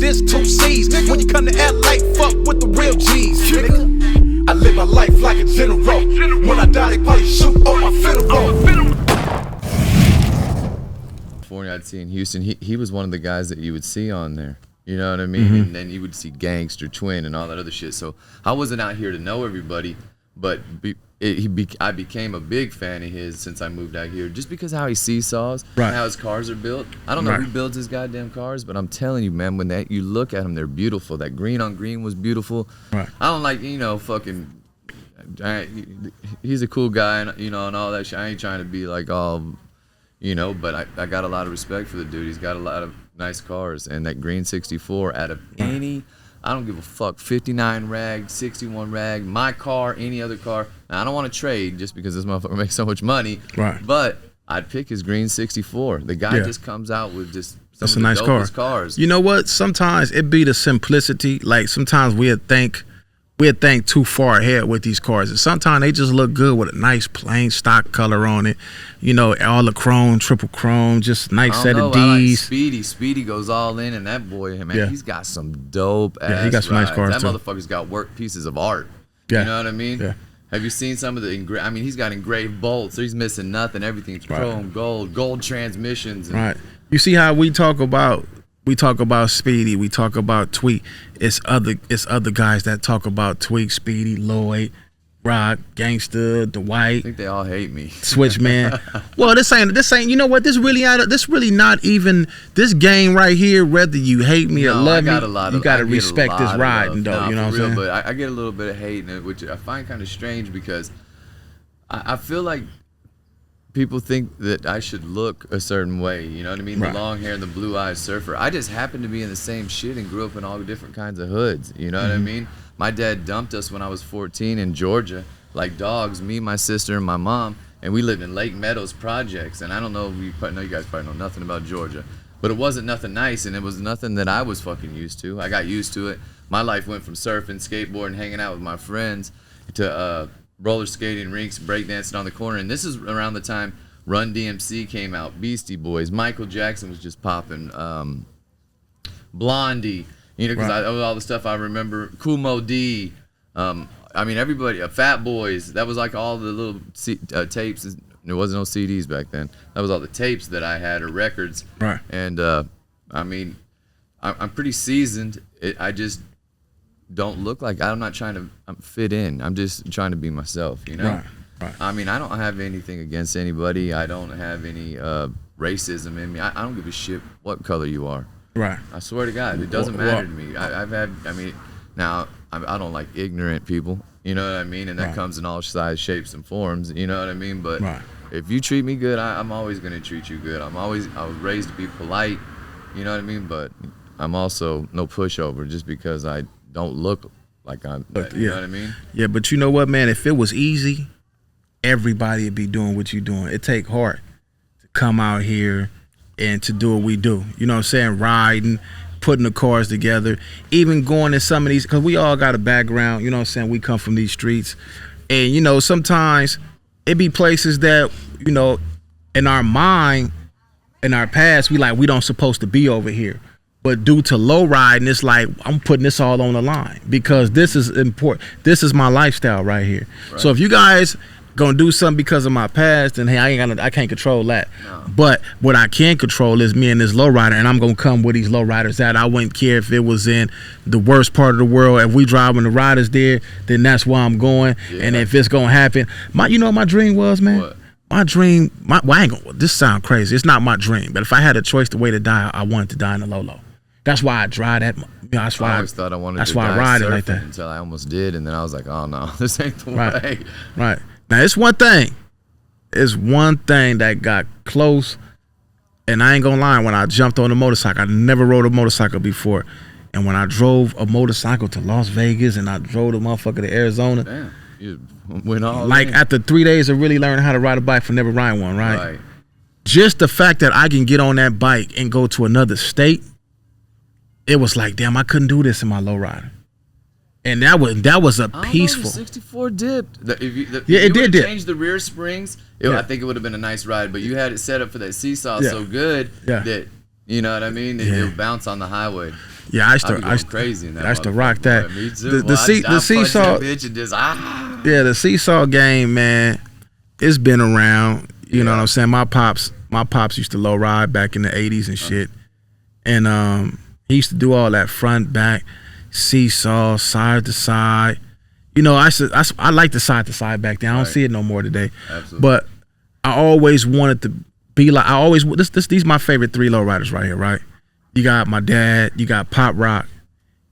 this 2 C's. When you come to act like fuck with the real G's, nigga. I live my life like a general. When I die, they probably shoot on my funeral. I'd see in Houston, he was one of the guys that you would see on there. You know what I mean? And then you would see Gangster, Twin, and all that other shit. So I wasn't out here to know everybody, but I became a big fan of his since I moved out here, just because how he seesaws, and how his cars are built. I don't know who builds his goddamn cars, but I'm telling you, man, when you look at them, they're beautiful. That green on green was beautiful. I don't like, you know, fucking. He's a cool guy, and you know, and all that shit. I ain't trying to be like all. You know, but I got a lot of respect for the dude. He's got a lot of nice cars, and that green 64 out of any, I don't give a fuck, 59 rag, 61 rag, my car, any other car. Now, I don't want to trade just because this motherfucker makes so much money, but I'd pick his green 64. The guy just comes out with just that's a nice car. Cars. You know what? Sometimes it be the simplicity. Like sometimes we'd think too far ahead with these cars, and sometimes they just look good with a nice plain stock color on it. You know, all the chrome, triple chrome, just nice set of D's. I like Speedy goes all in, and that boy, man, he's got some dope ass he got some nice cars that too. Motherfucker's got work pieces of art. You know what I mean? Have you seen some of the? I mean, he's got engraved bolts, so he's missing nothing. Everything's chrome, gold transmissions. And, You see how we talk about Speedy, we talk about Tweak. It's other guys that talk about Tweak, Speedy, Lloyd, Rock, Gangster, Dwight. I think they all hate me. Switchman. Well, this ain't. You know what? This really not even this game right here. Whether you hate me or love me, you gotta respect this riding, though. You know what I'm saying? But I get a little bit of hate in it, which I find kind of strange because I feel like people think that I should look a certain way, you know what I mean? The long hair and the blue-eyed surfer. I just happen to be in the same shit and grew up in all different kinds of hoods, you know what I mean? My dad dumped us when I was 14 in Georgia, like dogs, me, my sister, and my mom, and we lived in Lake Meadows projects, and I don't know if you guys probably know nothing about Georgia, but it wasn't nothing nice, and it was nothing that I was fucking used to. I got used to it. My life went from surfing, skateboarding, hanging out with my friends to roller skating rinks, breakdancing on the corner, and this is around the time Run DMC came out, Beastie Boys, Michael Jackson was just popping, Blondie, you know, because all the stuff I remember, Kool Moe Dee, I mean everybody, Fat Boys, that was like all the little tapes. There wasn't no CDs back then. That was all the tapes that I had or records. And I mean, I'm pretty seasoned. I just don't look like, I'm not trying to fit in. I'm just trying to be myself, you know? I mean, I don't have anything against anybody. I don't have any racism in me. I don't give a shit what color you are. I swear to God, it doesn't matter to me. I mean, now, I don't like ignorant people, you know what I mean? And that comes in all sizes, shapes, and forms, you know what I mean? But if you treat me good, I'm always going to treat you good. I was raised to be polite, you know what I mean? But I'm also no pushover just because I don't look like I'm that, you know what I mean? Yeah, but you know what, man? If it was easy, everybody would be doing what you're doing. It take heart to come out here and to do what we do. You know what I'm saying? Riding, putting the cars together, even going in some of these, because we all got a background, you know what I'm saying? We come from these streets. And, you know, sometimes it be places that, you know, in our mind, in our past, we don't supposed to be over here. But due to low riding, it's like I'm putting this all on the line because this is important. This is my lifestyle right here. So if you guys gonna do something because of my past, then hey, I can't control that. But what I can control is me and this low rider, and I'm gonna come where these low riders at. I wouldn't care if it was in the worst part of the world. If we driving the riders there, then that's where I'm going. And if it's gonna happen, you know what my dream was, man? What? My dream, this sound crazy. It's not my dream, but if I had a choice the way to die, I wanted to die in the low. That's why I drive that. You know, that's why I always thought I wanted to die. That's why I ride it like that. Until I almost did, and then I was like, oh no, this ain't the way. Now it's one thing. It's one thing that got close, and I ain't gonna lie. When I jumped on a motorcycle, I never rode a motorcycle before, and when I drove a motorcycle to Las Vegas and I drove the motherfucker to Arizona, damn, you went all like in. after 3 days of really learning how to ride a bike from never riding one, right? Just the fact that I can get on that bike and go to another state. It was like, damn, I couldn't do this in my lowrider, and that was a peaceful. 64 dipped. If it did dip. Change the rear springs. I think it would have been a nice ride, but you had it set up for that seesaw so good that you know what I mean. It would bounce on the highway. Yeah, I used to crazy in that. I used to rock that. Boy, me too. The seesaw, bitch and just yeah, the seesaw game, man. It's been around. You know what I'm saying? My pops used to low ride back in the 80s and shit, and he used to do all that front, back, seesaw, side to side. You know, I like the side to side back then. I don't see it no more today. Absolutely. But I always wanted to be like, these my favorite 3 low riders right here, right? You got my dad, you got Pop Rock,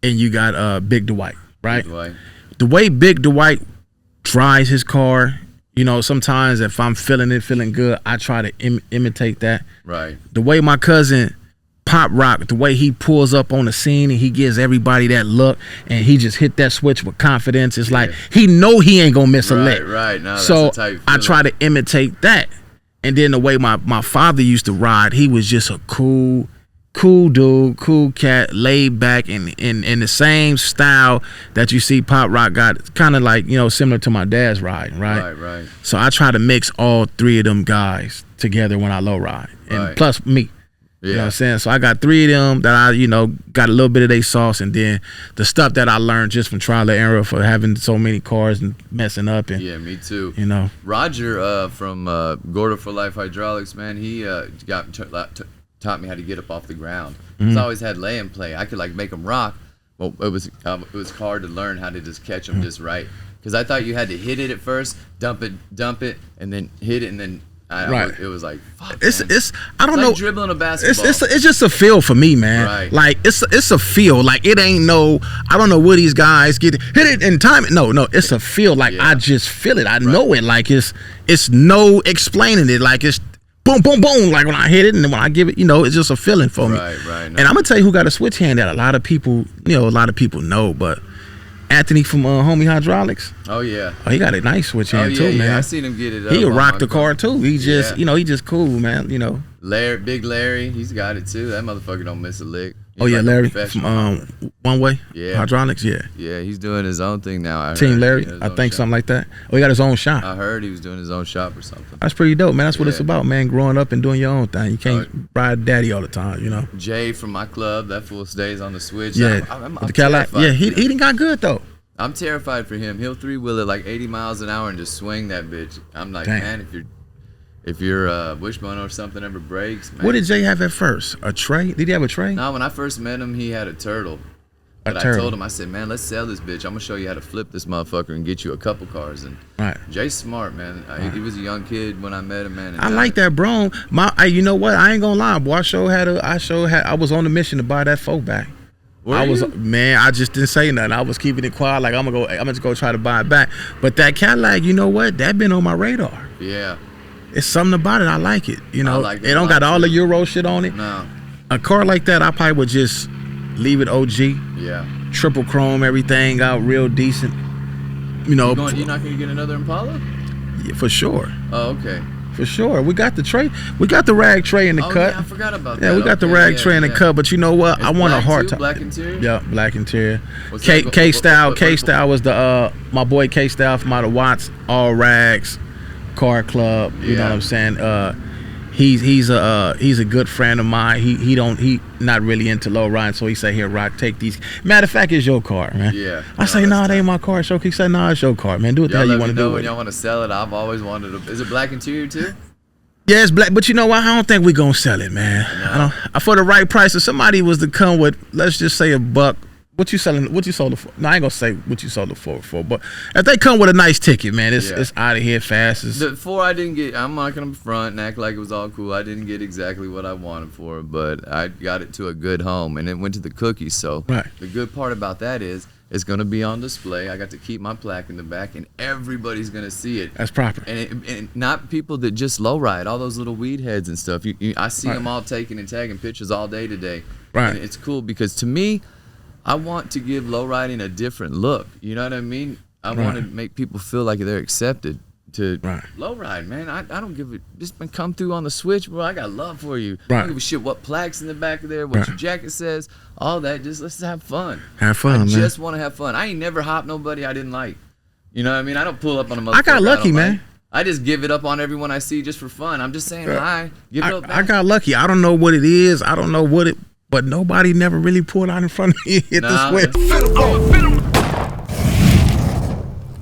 and you got Big Dwight, right? Big Dwight. The way Big Dwight drives his car, you know, sometimes if I'm feeling good, I try to imitate that. Right. The way my cousin Pop Rock, the way he pulls up on the scene and he gives everybody that look and he just hit that switch with confidence. It's like he know he ain't gonna miss a lick. Right. No, so that's a tight I try to imitate that. And then the way my father used to ride, he was just a cool dude, cool cat, laid back in the same style that you see Pop Rock got, kind of like, you know, similar to my dad's riding, right? Right. So I try to mix all 3 of them guys together when I low ride, and plus me. You know what I'm saying? So I got 3 of them that I, you know, got a little bit of their sauce, and then the stuff that I learned just from trial and error for having so many cars and messing up. And yeah, me too. You know, Roger from Gorda for Life Hydraulics, man, he taught me how to get up off the ground. Cause I always had lay and play. I could like make them rock. Well, it was hard to learn how to just catch them just right. Cause I thought you had to hit it at first, dump it, and then hit it, and then. It was like fuck, it's man. I don't It's know, like dribbling a basketball. It's just a feel for me, man. Right. Like it's a feel. Like it ain't no, I don't know where these guys get hit it and time it. No, it's a feel. Like I just feel it. I know it. Like it's no explaining it. Like it's boom, boom, boom. Like when I hit it and then when I give it, you know, it's just a feeling for me. Right. And I'm gonna tell you who got a switch hand that a lot of people know, but Anthony from Homie Hydraulics. Oh yeah. Oh, he got a nice switch hand too, man. I seen him get it up. He'll rock the car too. He just, you know, he just cool, man. You know. Big Larry, he's got it too. That motherfucker don't miss a lick. He's Larry from One Way Hydraulics. Yeah, he's doing his own thing now. Team Larry, I think something like that. Oh, he got his own shop. I heard he was doing his own shop or something. That's pretty dope, man. That's what it's about, man. Growing up and doing your own thing. You can't ride daddy all the time, you know. Jay from my club, that fool stays on the switch. Yeah, I'm the Cadillac. Yeah, he didn't got good though. I'm terrified for him. He'll 3-wheel it like 80 miles an hour and just swing that bitch. I'm like, man, if your wishbone or something ever breaks, man. What did Jay have at first? A tray? Did he have a tray? No, when I first met him, he had a turtle. But I told him, I said, man, let's sell this bitch. I'm gonna show you how to flip this motherfucker and get you a couple cars. And Jay's smart, man. He was a young kid when I met him, man. I like that, bro. You know what? I ain't gonna lie, boy. I was on a mission to buy that 4 back. I just didn't say nothing. I was keeping it quiet, like I'm gonna go try to buy it back. But that Cadillac, you know what? That been on my radar. Yeah. It's something about it. I like it. You know, like it don't got all the Euro shit on it. No. A car like that, I probably would just leave it OG. Yeah. Triple chrome, everything out real decent. You know. You're not gonna get another Impala? Yeah, for sure. Oh, okay. For sure. We got the tray. We got the rag tray in the cut. Yeah, I forgot about that. Yeah, we got the rag tray in the cut, but you know what? I want a hard top. Black interior? Yeah, black interior. K-Style. K-Style was the my boy K-Style from out of Watts, all rags, car club. You know what I'm saying? He's a good friend of mine. He not really into low riding, so he say, here, Rock, take these. Matter of fact, it's your car, man. Yeah. I say, no, it ain't my car. So he said, no, it's your car, man. Do what the hell you want to do with it. When y'all want to sell it, I've always wanted to. Is it black interior too? Yeah, it's black, but you know what? I don't think we gonna sell it, man. No. For the right price. If somebody was to come with, let's just say $1, what you selling? What you sold it for? No, I ain't gonna say what you sold it for. But if they come with a nice ticket, man, it's out of here fast. The 4 I didn't get. I'm not gonna front and act like it was all cool. I didn't get exactly what I wanted for it, but I got it to a good home, and it went to the cookies. So the good part about that is it's gonna be on display. I got to keep my plaque in the back, and everybody's gonna see it. That's proper. And not people that just low ride. All those little weed heads and stuff. I see them all taking and tagging pictures all day today. Right. And it's cool because to me, I want to give low riding a different look. You know what I mean? I want to make people feel like they're accepted to low ride, man. I don't give a just come through on the switch, bro. I got love for you. I don't give a shit what plaques in the back of there, what your jacket says, all that. Just let's have fun. Have fun, man. I just want to have fun. I ain't never hopped nobody I didn't like. You know what I mean? I don't pull up on a motherfucker. I got lucky, man. I just give it up on everyone I see just for fun. I'm just saying hi. Give it up, man. I got lucky. I don't know what it is. I don't know what it but nobody never really pulled out in front of me and hit Nah, the switch. Finna roll.